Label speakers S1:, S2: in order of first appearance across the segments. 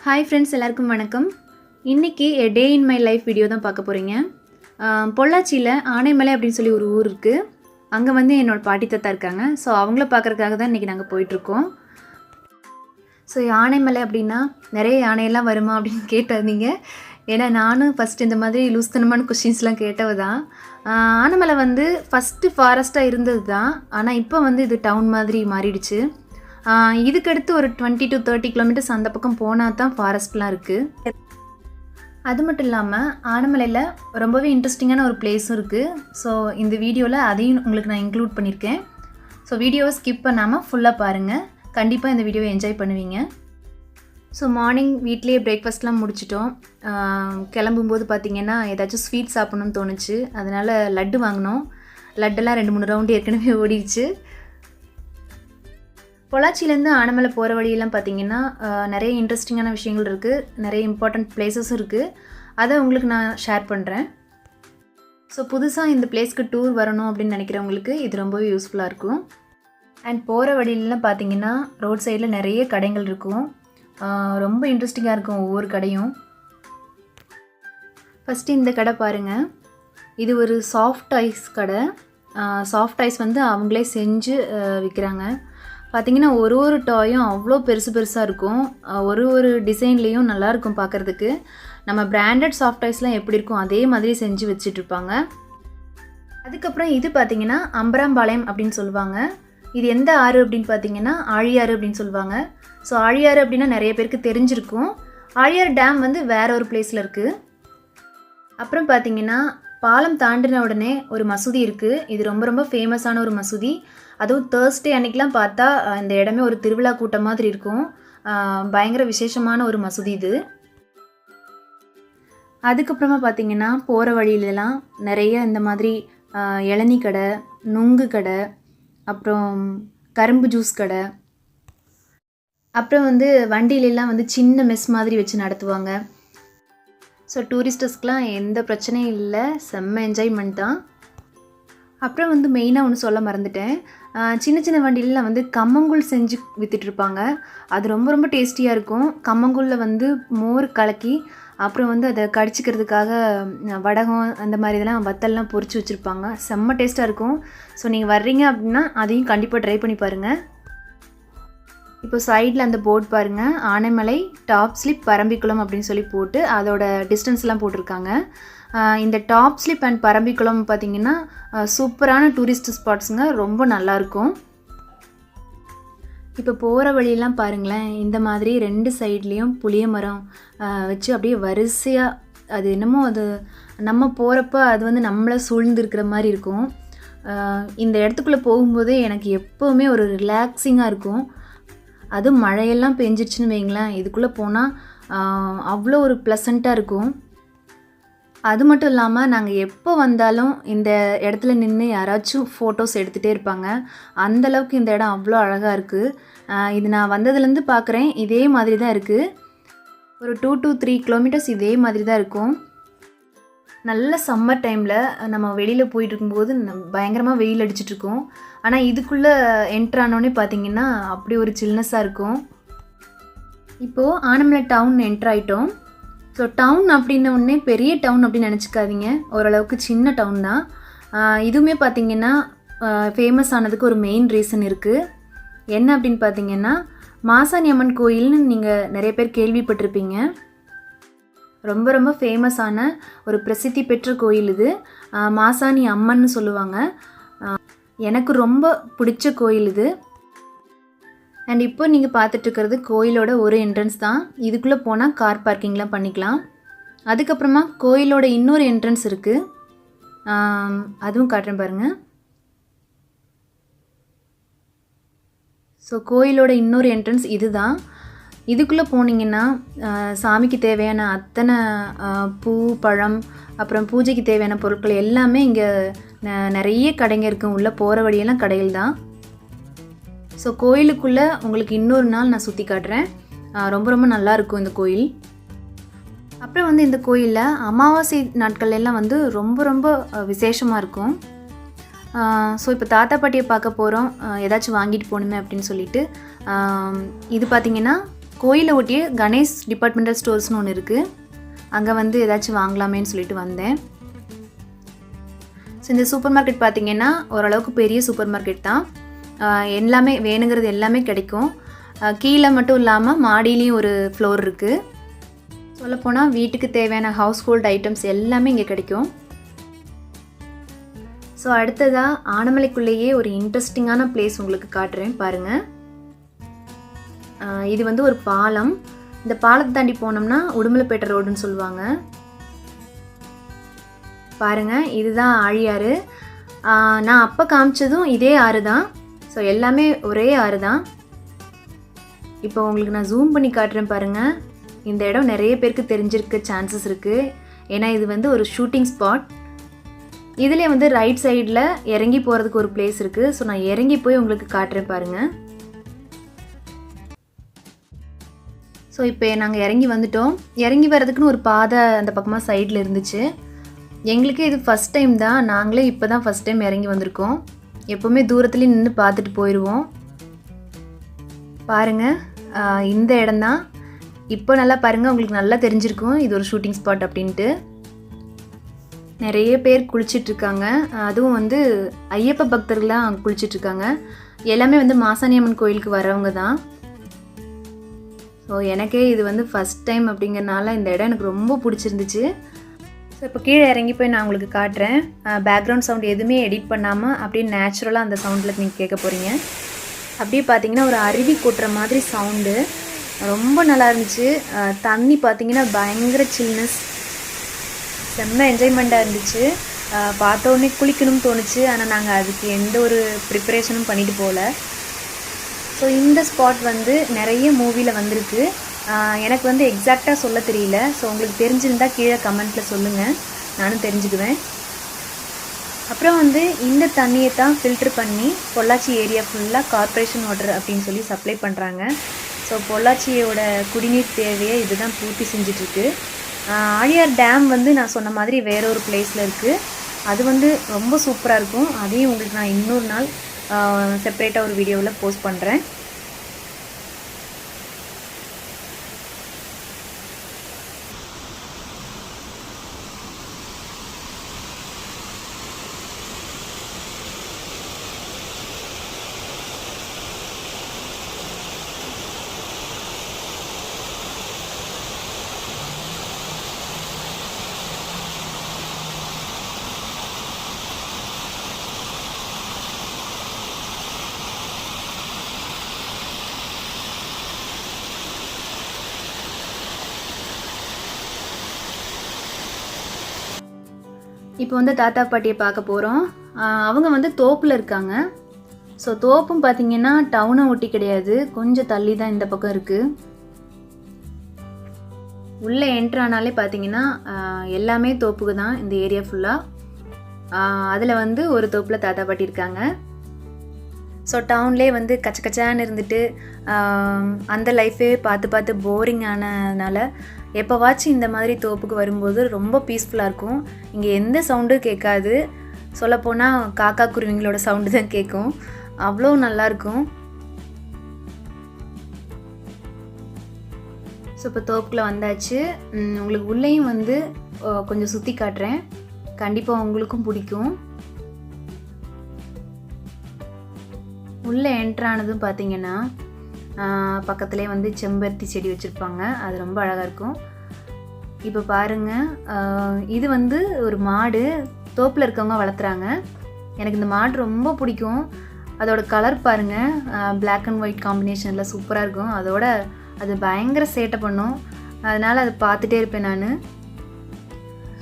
S1: Hi friends, எல்லாருக்கும் வணக்கம். இன்றைக்கி டே இன் மை லைஃப் வீடியோ தான் பார்க்க போகிறீங்க. பொள்ளாச்சியில் ஆனைமலை அப்படின்னு சொல்லி ஒரு ஊர் இருக்குது. அங்கே வந்து என்னோடய பாட்டி தாத்தா இருக்காங்க. ஸோ அவங்கள பார்க்குறதுக்காக தான் இன்றைக்கி நாங்கள் போயிட்டுருக்கோம். ஸோ ஆனைமலை அப்படின்னா நிறைய யானையெல்லாம் வருமா அப்படின்னு கேட்டிருந்தீங்க. ஏன்னா நானும் ஃபஸ்ட்டு இந்த மாதிரி லூஸ்தனமான கொஷின்ஸ்லாம் கேட்டவ தான். ஆனைமலை வந்து ஃபஸ்ட்டு ஃபாரஸ்ட்டாக இருந்தது தான். ஆனால் இப்போ வந்து இது டவுன் மாதிரி மாறிடுச்சு. இதுக்கடுத்து ஒரு 20 to 30 கிலோமீட்டர்ஸ் அந்த பக்கம் போனால் தான் ஃபாரஸ்ட்லாம் இருக்குது. அது மட்டும் இல்லாமல் ஆனைமலையில் ரொம்பவே இன்ட்ரெஸ்டிங்கான ஒரு பிளேஸும் இருக்குது. ஸோ இந்த வீடியோவில் அதையும் உங்களுக்கு நான் இன்க்ளூட் பண்ணியிருக்கேன். ஸோ வீடியோவை ஸ்கிப் பண்ணாமல் ஃபுல்லாக பாருங்கள். கண்டிப்பாக இந்த வீடியோவை என்ஜாய் பண்ணுவீங்க. ஸோ மார்னிங் வீட்லேயே பிரேக்ஃபாஸ்ட்லாம் முடிச்சிட்டோம். கிளம்பும்போது பார்த்திங்கன்னா ஏதாச்சும் ஸ்வீட் சாப்பிட்ணுன்னு தோணுச்சு. அதனால் லட்டு வாங்கினோம். லட்டெல்லாம் 2-3 ரவுண்டு ஏற்கனவே ஓடிடுச்சு. பொள்ளாச்சியிலேருந்து ஆனைமலை போகிற வழியெல்லாம் பார்த்திங்கன்னா நிறைய இன்ட்ரெஸ்டிங்கான விஷயங்கள் இருக்குது. நிறைய இம்பார்ட்டண்ட் பிளேஸஸும் இருக்குது. அதை உங்களுக்கு நான் ஷேர் பண்ணுறேன். ஸோ புதுசாக இந்த பிளேஸ்க்கு டூர் வரணும் அப்படின்னு நினைக்கிறவங்களுக்கு இது ரொம்பவே யூஸ்ஃபுல்லாக இருக்கும். அண்ட் போகிற வழியிலலாம் பார்த்திங்கன்னா ரோட் சைடில் நிறைய கடைகள் இருக்கும். ரொம்ப இன்ட்ரெஸ்டிங்காக இருக்கும் ஒவ்வொரு கடையும். ஃபஸ்ட்டு இந்த கடை பாருங்கள். இது ஒரு சாஃப்ட் ஐஸ் கடை. சாஃப்ட் ஐஸ் வந்து அவங்களே செஞ்சு விற்கிறாங்க. பார்த்திங்கன்னா ஒரு டாயும் அவ்வளோ பெருசாக இருக்கும். ஒரு டிசைன்லேயும் நல்லாயிருக்கும் பார்க்குறதுக்கு. நம்ம பிராண்டட் சாஃப்ட் ஐஸ்லாம் எப்படி இருக்கும் அதே மாதிரி செஞ்சு வச்சிட்ருப்பாங்க. அதுக்கப்புறம் இது பார்த்திங்கன்னா அம்பராம்பாளையம் அப்படின்னு சொல்லுவாங்க. இது எந்த ஆறு அப்படின்னு பார்த்திங்கன்னா ஆழியாறு அப்படின்னு சொல்லுவாங்க. ஸோ ஆழியாறு அப்படின்னா நிறைய பேருக்கு தெரிஞ்சிருக்கும். ஆழியாறு டேம் வந்து வேற ஒரு பிளேஸில் இருக்குது. அப்புறம் பார்த்திங்கன்னா பாலம் தாண்டின உடனே ஒரு மசூதி இருக்குது. இது ரொம்ப ஃபேமஸான ஒரு மசூதி. அதுவும் தேர்ஸ்டே அன்றைக்கெலாம் பார்த்தா இந்த இடமே ஒரு திருவிழா கூட்டம் மாதிரி இருக்கும். பயங்கர விசேஷமான ஒரு மசூதி இது. அதுக்கப்புறமா பார்த்திங்கன்னா போகிற வழியிலலாம் நிறைய இந்த மாதிரி இளநீ கடை, நுங்கு கடை, அப்புறம் கரும்பு ஜூஸ் கடை, அப்புறம் வந்து வண்டியிலலாம் வந்து சின்ன மெஸ் மாதிரி வச்சு நடத்துவாங்க. ஸோ டூரிஸ்டர்ஸ்க்கெலாம் எந்த பிரச்சனையும் இல்லை, செம்ம என்ஜாய்மெண்ட் தான். அப்புறம் வந்து மெயினாக ஒன்று சொல்ல மறந்துட்டேன். சின்ன வண்டியிலலாம் வந்து கம்மங்கூழ் செஞ்சு விற்றுட்ருப்பாங்க. அது ரொம்ப டேஸ்டியாக இருக்கும். கம்மங்கூழில் வந்து மோர் கலக்கி அப்புறம் வந்து அதை கடிச்சிக்கிறதுக்காக வடகம் அந்த மாதிரி இதெல்லாம் வத்தல்லாம் பொரிச்சு வச்சுருப்பாங்க. செம்ம டேஸ்ட்டாக இருக்கும். ஸோ நீங்கள் வர்றீங்க அப்படின்னா அதையும் கண்டிப்பாக ட்ரை பண்ணி பாருங்கள். இப்போ சைடில் அந்த போர்ட் பாருங்கள், ஆனைமலை டாப் ஸ்லிப் பரம்பிக்குளம் அப்படின்னு சொல்லி போட்டு அதோட டிஸ்டன்ஸ்லாம் போட்டிருக்காங்க. இந்த டாப் ஸ்லிப் அண்ட் பரம்பிக்குளம் பார்த்திங்கன்னா சூப்பரான டூரிஸ்ட் ஸ்பாட்ஸுங்க. ரொம்ப நல்லாயிருக்கும். இப்போ போகிற வழியெல்லாம் பாருங்களேன், இந்த மாதிரி 2 சைட்லேயும் புளிய மரம் வச்சு அப்படியே வரிசையாக, அது என்னமோ அது நம்ம போகிறப்ப அது வந்து நம்மளை சூழ்ந்துருக்கிற மாதிரி இருக்கும். இந்த இடத்துக்குள்ளே போகும்போதே எனக்கு எப்போவுமே ஒரு ரிலாக்ஸிங்காக இருக்கும். அதுவும் மழையெல்லாம் பெஞ்சிருச்சுன்னு வைங்களேன், இதுக்குள்ளே போனால் அவ்வளோ ஒரு ப்ளசண்ட்டாக இருக்கும். அது மட்டும் இல்லாமல் நாங்கள் எப்போ வந்தாலும் இந்த இடத்துல நின்று யாராச்சும் ஃபோட்டோஸ் எடுத்துகிட்டே இருப்பாங்க. அந்தளவுக்கு இந்த இடம் அவ்வளோ அழகாக இருக்குது. இது நான் வந்ததுலேருந்து பார்க்குறேன், இதே மாதிரி தான் இருக்குது. ஒரு 2 to 3 கிலோமீட்டர்ஸ் இதே மாதிரி தான் இருக்கும். நல்ல சம்மர் டைமில் நம்ம வெளியில் போயிட்டுருக்கும்போது பயங்கரமாக வெயில் அடிச்சிட்ருக்கோம். ஆனால் இதுக்குள்ளே என்ட்ரானோடனே பார்த்திங்கன்னா அப்படி ஒரு சில்னஸாக இருக்கும். இப்போது ஆனைமலை டவுன் என்ட்ராயிட்டோம். ஸோ டவுன் அப்படின்ன உடனே பெரிய டவுன் அப்படின்னு நினச்சிக்காதீங்க. ஓரளவுக்கு சின்ன டவுன் தான். இதுவுமே பார்த்திங்கன்னா ஃபேமஸ் ஆனதுக்கு ஒரு மெயின் ரீசன் இருக்குது. என்ன அப்படின்னு பார்த்திங்கன்னா மாசாணி அம்மன் கோயில்னு நீங்கள் நிறைய பேர் கேள்விப்பட்டிருப்பீங்க. ரொம்ப ஃபேமஸான ஒரு பிரசித்தி பெற்ற கோயில் இது. மாசாணி அம்மன்னு சொல்லுவாங்க. எனக்கு ரொம்ப பிடிச்ச கோயில் இது. அண்ட் இப்போ நீங்கள் பார்த்துட்ருக்கிறது கோயிலோட ஒரு என்ட்ரன்ஸ் தான். இதுக்குள்ளே போனால் கார் பார்க்கிங்லாம் பண்ணிக்கலாம். அதுக்கப்புறமா கோயிலோட இன்னொரு என்ட்ரன்ஸ் இருக்குது. அதுவும் காட்டுறேன் பாருங்கள். ஸோ கோயிலோட இன்னொரு என்ட்ரன்ஸ் இது தான். இதுக்குள்ளே போனீங்கன்னா சாமிக்கு தேவையான அத்தனை பூ, பழம், அப்புறம் பூஜைக்கு தேவையான பொருட்கள் எல்லாமே இங்கே நிறைய கடைங்க இருக்குது. உள்ளே போகிற வழியெல்லாம் கடைகள் தான். ஸோ கோயிலுக்குள்ளே உங்களுக்கு இன்னொரு நாள் நான் சுற்றி காட்டுறேன். ரொம்ப நல்லாயிருக்கும் இந்த கோயில். அப்புறம் வந்து இந்த கோயிலில் அமாவாசை நாட்கள்லாம் வந்து ரொம்ப விசேஷமாக இருக்கும். ஸோ இப்போ தாத்தா பாட்டியை பார்க்க போகிறோம், ஏதாச்சும் வாங்கிட்டு போகணுமே அப்படின்னு சொல்லிட்டு இது பார்த்திங்கன்னா கோயிலை ஒட்டியே கணேஷ் டிபார்ட்மெண்டல் ஸ்டோர்ஸ்னு ஒன்று இருக்குது. அங்கே வந்து ஏதாச்சும் வாங்கலாமேன்னு சொல்லிட்டு வந்தேன். ஸோ இந்த சூப்பர் மார்க்கெட் பார்த்திங்கன்னா ஓரளவுக்கு பெரிய சூப்பர் மார்க்கெட் தான். எல்லாமே வேணுங்கிறது எல்லாமே கிடைக்கும். கீழே மட்டும் இல்லாமல் மாடியிலையும் ஒரு ஃப்ளோர் இருக்குது. சொல்லப்போனால் வீட்டுக்கு தேவையான ஹவுஸ் ஹோல்ட் ஐட்டம்ஸ் எல்லாமே இங்கே கிடைக்கும். ஸோ அடுத்ததாக ஆனமலைக்குள்ளேயே ஒரு இன்ட்ரெஸ்டிங்கான பிளேஸ் உங்களுக்கு காட்டுறேன் பாருங்கள். இது வந்து ஒரு பாலம். இந்த பாலத்தை தாண்டி போனோம்னா உடுமலைப்பேட்டை ரோடுன்னு சொல்லுவாங்க. பாருங்கள், இதுதான் ஆழியாறு. நான் அப்போ காமிச்சதும் இதே ஆறு தான். ஸோ எல்லாமே ஒரே ஆறு தான். இப்போ உங்களுக்கு நான் ஜூம் பண்ணி காட்டுறேன் பாருங்கள். இந்த இடம் நிறைய பேருக்கு தெரிஞ்சிருக்க சான்சஸ் இருக்குது. ஏன்னா இது வந்து ஒரு ஷூட்டிங் ஸ்பாட். இதில் வந்து ரைட் சைடில் இறங்கி போகிறதுக்கு ஒரு பிளேஸ் இருக்குது. ஸோ நான் இறங்கி போய் உங்களுக்கு காட்டுறேன் பாருங்கள். ஸோ இப்போ நாங்கள் இறங்கி வந்துட்டோம். இறங்கி வர்றதுக்குன்னு ஒரு பாதை அந்த பக்கமாக சைடில் இருந்துச்சு. எங்களுக்கு இது ஃபஸ்ட் டைம் தான். நாங்களே இப்போ தான் ஃபஸ்ட் டைம் இறங்கி வந்திருக்கோம். எப்போவுமே தூரத்துலேயே நின்று பார்த்துட்டு போயிடுவோம். பாருங்கள், இந்த இடம்தான். இப்போ நல்லா பாருங்கள், உங்களுக்கு நல்லா தெரிஞ்சிருக்கும் இது ஒரு ஷூட்டிங் ஸ்பாட் அப்படின்ட்டு. நிறைய பேர் குளிச்சிட்ருக்காங்க. அதுவும் வந்து ஐயப்ப பக்தர்கள்லாம் குளிச்சிட்ருக்காங்க. எல்லாமே வந்து மாசாணியம்மன் கோயிலுக்கு வரவங்க தான். ஸோ எனக்கே இது வந்து ஃபஸ்ட் டைம் அப்படிங்கிறனால இந்த இடம் எனக்கு ரொம்ப பிடிச்சிருந்துச்சு. ஸோ இப்போ கீழே இறங்கி போய் நான் உங்களுக்கு காட்டுறேன். பேக்ரவுண்ட் சவுண்ட் எதுவுமே எடிட் பண்ணாமல் அப்படியே நேச்சுரலாக அந்த சவுண்டில் நீங்கள் கேட்க போகிறீங்க. அப்படியே பார்த்தீங்கன்னா ஒரு அருவி கொட்டுற மாதிரி சவுண்டு ரொம்ப நல்லா இருந்துச்சு. தண்ணி பார்த்தீங்கன்னா பயங்கர சில்னஸ், செம்ம என்ஜாய்மெண்ட்டாக இருந்துச்சு. பார்த்த உடனே குளிக்கணும்னு தோணுச்சு. ஆனால் நாங்கள் அதுக்கு எந்த ஒரு ப்ரிப்பரேஷனும் பண்ணிட்டு போகல. ஸோ இந்த ஸ்பாட் வந்து நிறைய மூவியில் வந்திருக்கு. எனக்கு வந்து எக்ஸாக்டாக சொல்ல தெரியல. ஸோ உங்களுக்கு தெரிஞ்சிருந்தால் கீழே கமெண்ட்டில் சொல்லுங்கள், நானும் தெரிஞ்சுக்குவேன். அப்புறம் வந்து இந்த தண்ணியை தான் ஃபில்ட்ரு பண்ணி பொள்ளாச்சி ஏரியா ஃபுல்லாக கார்ப்பரேஷன் வாட்டர் அப்படின்னு சொல்லி சப்ளை பண்ணுறாங்க. ஸோ பொள்ளாச்சியோட குடிநீர் தேவையை இதுதான் பூர்த்தி செஞ்சிட்ருக்கு. ஆழியார் டேம் வந்து நான் சொன்ன மாதிரி வேற ஒரு பிளேஸில் இருக்குது. அது வந்து ரொம்ப சூப்பராக இருக்கும். அதையும் உங்களுக்கு நான் இன்னொரு நாள் செப்பரேட்டாக ஒரு வீடியோவில் போஸ்ட் பண்ணுறேன். இப்போ வந்து தாத்தா பாட்டியை பார்க்க போகிறோம். அவங்க வந்து தோப்பில் இருக்காங்க. ஸோ தோப்பும் பார்த்திங்கன்னா டவுனை ஒட்டி கிடையாது, கொஞ்சம் தள்ளி தான் இந்த பக்கம் இருக்குது. உள்ளே என்ட்ரானாலே பார்த்திங்கன்னா எல்லாமே தோப்புக்கு தான் இந்த ஏரியா ஃபுல்லாக. அதில் வந்து ஒரு தோப்பில் தாத்தா பாட்டி இருக்காங்க. ஸோ டவுன்லேயே வந்து கச்ச கச்சான்னு இருந்துட்டு அந்த லைஃபே பார்த்து பார்த்து போரிங் ஆனதுனால எப்போவாச்சும் இந்த மாதிரி தோப்புக்கு வரும்போது ரொம்ப பீஸ்ஃபுல்லாக இருக்கும். இங்கே எந்த சவுண்டும் கேட்காது. சொல்லப்போனால் காக்கா குருவிங்களோட சவுண்டு தான் கேட்கும். அவ்வளோ நல்லாயிருக்கும். ஸோ இப்போ தோப்புக்குள்ளே வந்தாச்சு. உங்களுக்கு உள்ளேயும் வந்து கொஞ்சம் சுற்றி காட்டுறேன், கண்டிப்பாக உங்களுக்கும் பிடிக்கும். உள்ளே என்ட்ரானதும் பார்த்திங்கன்னா பக்கத்துலேயே வந்து செம்பருத்தி செடி வச்சுருப்பாங்க. அது ரொம்ப அழகாக இருக்கும். இப்போ பாருங்கள், இது வந்து ஒரு மாடு தோப்பில் இருக்கவங்க வளர்த்துறாங்க. எனக்கு இந்த மாடு ரொம்ப பிடிக்கும். அதோட கலர் பாருங்கள், பிளாக் அண்ட் ஒயிட் காம்பினேஷனில் சூப்பராக இருக்கும். அதோட அது பயங்கர சேட்டை பண்ணும். அதனால் அதை பார்த்துட்டே இருப்பேன் நான்.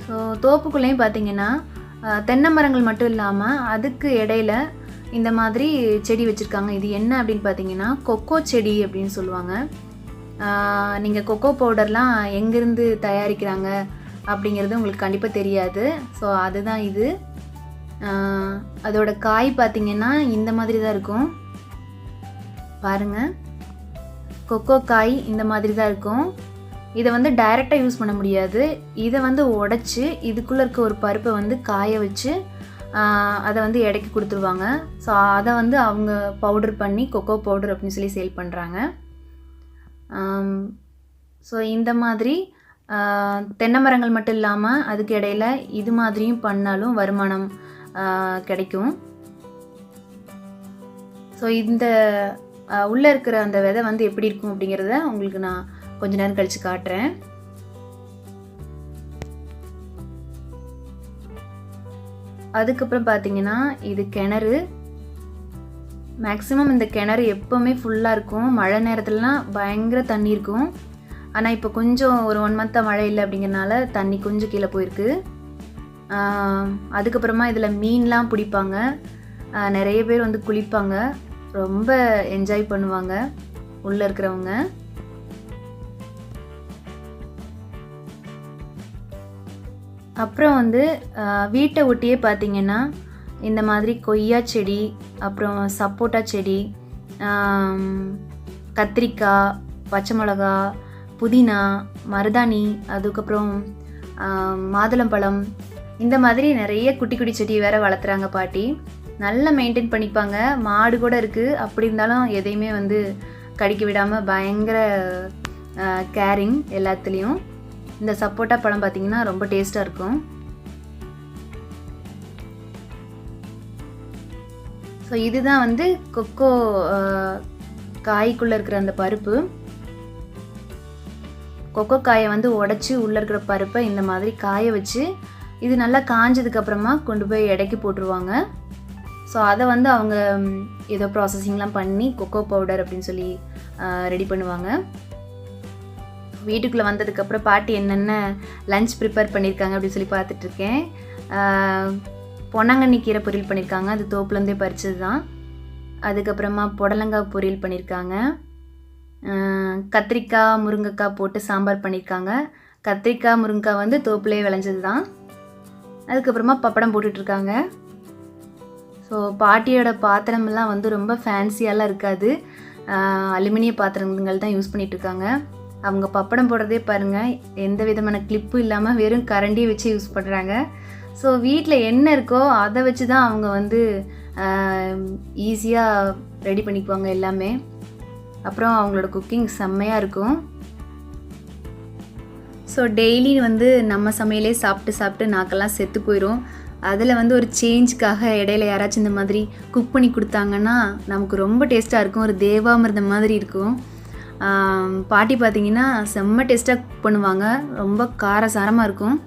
S1: ஸோ தோப்புக்குள்ளேயும் பார்த்திங்கன்னா தென்னை மரங்கள் மட்டும் இல்லாமல் அதுக்கு இடையில இந்த மாதிரி செடி வச்சுருக்காங்க. இது என்ன அப்படின்னு பார்த்தீங்கன்னா கொக்கோ செடி அப்படின்னு சொல்லுவாங்க. நீங்கள் கொக்கோ பவுடர்லாம் எங்கேருந்து தயாரிக்கிறாங்க அப்படிங்கிறது உங்களுக்கு கண்டிப்பாக தெரியாது. ஸோ அதுதான் இது. அதோட காய் பார்த்திங்கன்னா இந்த மாதிரி தான் இருக்கும். பாருங்கள், கொக்கோ காய் இந்த மாதிரி தான் இருக்கும். இதை வந்து டைரெக்டாக யூஸ் பண்ண முடியாது. இதை வந்து உடச்சி இதுக்குள்ளே இருக்க ஒரு பருப்பை வந்து காய வச்சு அதை வந்து எடைக்கு கொடுத்துருவாங்க. ஸோ அதை வந்து அவங்க பவுடர் பண்ணி கொக்கோ பவுடர் அப்படின்னு சொல்லி சேல் பண்ணுறாங்க. ஸோ இந்த மாதிரி தென்னை மரங்கள் மட்டும் இல்லாமல் அதுக்கு இடையில இது மாதிரியும் பண்ணாலும் வருமானம் கிடைக்கும். ஸோ இந்த உள்ளே இருக்கிற அந்த விதை வந்து எப்படி இருக்கும் அப்படிங்கிறத உங்களுக்கு நான் கொஞ்ச நேரம் கழித்து காட்டுறேன். அதுக்கப்புறம் பார்த்தீங்கன்னா இது கிணறு. மேக்ஸிமம் இந்த கிணறு எப்போவுமே ஃபுல்லாக இருக்கும். மழை நேரத்துலலாம் பயங்கர தண்ணி இருக்கும். ஆனால் இப்போ கொஞ்சம் ஒரு 1 மந்த்தாக மழை இல்லை அப்படிங்கிறனால தண்ணி கொஞ்சம் கீழே போயிருக்கு. அதுக்கப்புறமா இதில் மீன்லாம் பிடிப்பாங்க. நிறைய பேர் வந்து குளிப்பாங்க, ரொம்ப என்ஜாய் பண்ணுவாங்க உள்ளே இருக்கிறவங்க. அப்புறம் வந்து வீட்டை ஒட்டியே பார்த்திங்கன்னா இந்த மாதிரி கொய்யா செடி, அப்புறம் சப்போட்டா செடி, கத்திரிக்காய், பச்சை மிளகா, புதினா, மருதாணி, அதுக்கப்புறம் மாதுளம்பழம், இந்த மாதிரி நிறைய குட்டி குட்டி செடி வேறு வளர்த்துறாங்க பாட்டி. நல்லா மெயின்டைன் பண்ணிப்பாங்க. மாடு கூட இருக்குது. அப்படி இருந்தாலும் எதையுமே வந்து கடிக்க விடாமல் பயங்கர கேரிங் எல்லாத்துலேயும். இந்த சப்போட்டா பழம் பார்த்திங்கன்னா ரொம்ப டேஸ்ட்டாக இருக்கும். ஸோ இதுதான் வந்து கொக்கோ காய்க்குள்ளே இருக்கிற அந்த பருப்பு. கொக்கோ காயை வந்து உடச்சி உள்ளே இருக்கிற பருப்பை இந்த மாதிரி காய வச்சு இது நல்லா காஞ்சதுக்கப்புறமா கொண்டு போய் எடைக்கு போட்டுருவாங்க. ஸோ அதை வந்து அவங்க ஏதோ ப்ராசஸிங்லாம் பண்ணி கொக்கோ பவுடர் அப்படின்னு சொல்லி ரெடி பண்ணுவாங்க. வீட்டுக்குள்ளே வந்ததுக்கப்புறம் பாட்டி என்னென்ன லஞ்ச் ப்ரிப்பேர் பண்ணியிருக்காங்க அப்படின்னு சொல்லி பார்த்துட்ருக்கேன். பொன்னாங்கண்ணி கீரை பொரியல் பண்ணியிருக்காங்க, அது தோப்புலேருந்தே பறிச்சது தான். அதுக்கப்புறமா புடலங்காய் பொரியல் பண்ணியிருக்காங்க. கத்திரிக்காய் முருங்கைக்காய் போட்டு சாம்பார் பண்ணியிருக்காங்க. கத்திரிக்காய் முருங்கைக்காய் வந்து தோப்புலேயே விளைஞ்சது தான். அதுக்கப்புறமா பப்படம் போட்டுட்ருக்காங்க. ஸோ பாட்டியோட பாத்திரமெல்லாம் வந்து ரொம்ப ஃபேன்சியாலாம் இருக்காது, அலுமினிய பாத்திரங்கள் தான் யூஸ் பண்ணிகிட்ருக்காங்க. அவங்க பப்படம் போடுறதே பாருங்கள், எந்த விதமான கிளிப்பும் இல்லாமல் வெறும் கரண்டியை வச்சு யூஸ் பண்ணுறாங்க. ஸோ வீட்டில் என்ன இருக்கோ அதை வச்சு தான் அவங்க வந்து ஈஸியாக ரெடி பண்ணிக்குவாங்க எல்லாமே. அப்புறம் அவங்களோட குக்கிங் செம்மையாக இருக்கும். ஸோ டெய்லி வந்து நம்ம சமையலே சாப்பிட்டு நாக்கெல்லாம் செத்து போயிடும். அதில் வந்து ஒரு சேஞ்சுக்காக இடையில யாராச்சும் இந்த மாதிரி குக் பண்ணி கொடுத்தாங்கன்னா நமக்கு ரொம்ப டேஸ்ட்டாக இருக்கும். ஒரு தேவாமிர்தம் மாதிரி இருக்கும். பாட்டி பார்த்திங்கன்னா செம்ம டேஸ்ட்டாக குக் பண்ணுவாங்க. ரொம்ப காரசாரமாக இருக்கும்.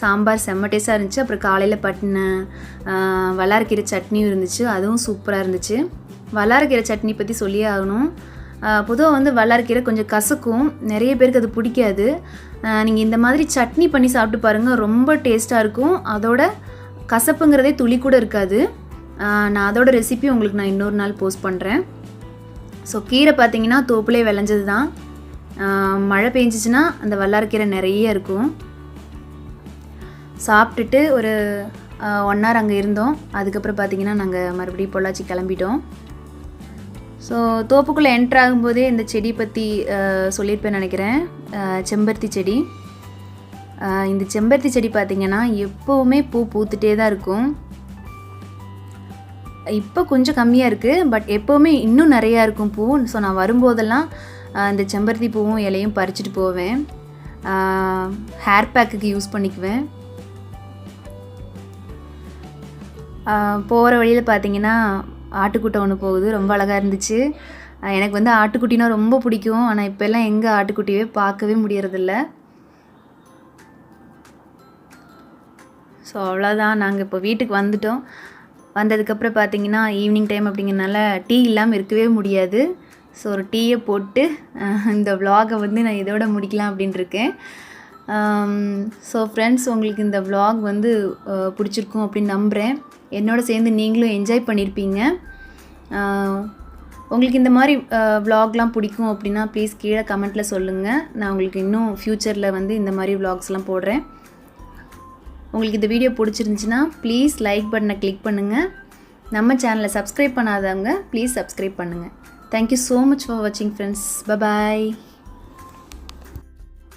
S1: சாம்பார் செம்ம டேஸ்ட்டாக இருந்துச்சு. அப்புறம் காலையில் பட்டின வல்லாரக்கீரை சட்னியும் இருந்துச்சு, அதுவும் சூப்பராக இருந்துச்சு. வல்லாரக்கீரை சட்னி பற்றி சொல்லியே ஆகணும். பொதுவாக வந்து வல்லாரக்கீரை கொஞ்சம் கசக்கும், நிறைய பேருக்கு அது பிடிக்காது. நீங்கள் இந்த மாதிரி சட்னி பண்ணி சாப்பிட்டு பாருங்கள், ரொம்ப டேஸ்ட்டாக இருக்கும். அதோட கசப்புங்கிறதே துளி கூட இருக்காது. நான் அதோட ரெசிபி உங்களுக்கு நான் இன்னொரு நாள் போஸ்ட் பண்ணுறேன். ஸோ கீரை பார்த்திங்கன்னா தோப்புலே விளைஞ்சது தான். மழை பெஞ்சிச்சின்னா அந்த வல்லாரக்கீரை நிறைய இருக்கும். சாப்பிட்டுட்டு ஒரு 1 hour அங்கே இருந்தோம். அதுக்கப்புறம் பார்த்திங்கன்னா நாங்கள் மறுபடியும் பொள்ளாச்சி கிளம்பிட்டோம். ஸோ தோப்புக்குள்ளே என்ட்ரு ஆகும்போதே இந்த செடி பற்றி சொல்லியிருப்பேன்னு நினைக்கிறேன். செம்பருத்தி செடி. இந்த செம்பருத்தி செடி பார்த்திங்கன்னா எப்போவுமே பூ பூத்துட்டே தான் இருக்கும். இப்போ கொஞ்சம் கம்மியாக இருக்குது, பட் எப்போவுமே இன்னும் நிறையா இருக்கும் பூ. ஸோ நான் வரும்போதெல்லாம் இந்த செம்பருத்தி பூவும் இலையும் பறிச்சுட்டு போவேன். ஹேர் பேக்குக்கு யூஸ் பண்ணிக்குவேன். போகிற வழியில் பார்த்திங்கன்னா ஆட்டுக்குட்டை ஒன்று போகுது, ரொம்ப அழகாக இருந்துச்சு. எனக்கு வந்து ஆட்டுக்குட்டினா ரொம்ப பிடிக்கும். ஆனால் இப்போல்லாம் எங்கே ஆட்டுக்குட்டியே பார்க்கவே முடியறதில்ல. ஸோ அவ்வளோதான், நாங்கள் இப்போ வீட்டுக்கு வந்துட்டோம். வந்ததுக்கப்புறம் பார்த்திங்கன்னா ஈவினிங் டைம் அப்படிங்கிறனால டீ இல்லாமல் இருக்கவே முடியாது. ஸோ ஒரு டீயை போட்டு இந்த vlog-ஐ வந்து நான் இதோட முடிக்கலாம் அப்படின்ட்டு இருக்கேன். ஸோ ஃப்ரெண்ட்ஸ், உங்களுக்கு இந்த vlog வந்து பிடிச்சிருக்கும் அப்படின்னு நம்புகிறேன். என்னோட சேர்ந்து நீங்களும் என்ஜாய் பண்ணியிருப்பீங்க. உங்களுக்கு இந்த மாதிரி vlogலாம் பிடிக்கும் அப்படின்னா ப்ளீஸ் கீழே கமெண்ட்டில் சொல்லுங்கள். நான் உங்களுக்கு இன்னும் ஃப்யூச்சரில் வந்து இந்த மாதிரி vlogsலாம் போடுறேன். உங்களுக்கு இந்த வீடியோ பிடிச்சிருந்துச்சின்னா ப்ளீஸ் லைக் பட்டனை கிளிக் பண்ணுங்கள். நம்ம சேனலை சப்ஸ்கிரைப் பண்ணாதவங்க ப்ளீஸ் சப்ஸ்கிரைப் பண்ணுங்கள். தேங்க்யூ ஸோ மச் ஃபார் வாட்சிங் ஃப்ரெண்ட்ஸ். பை.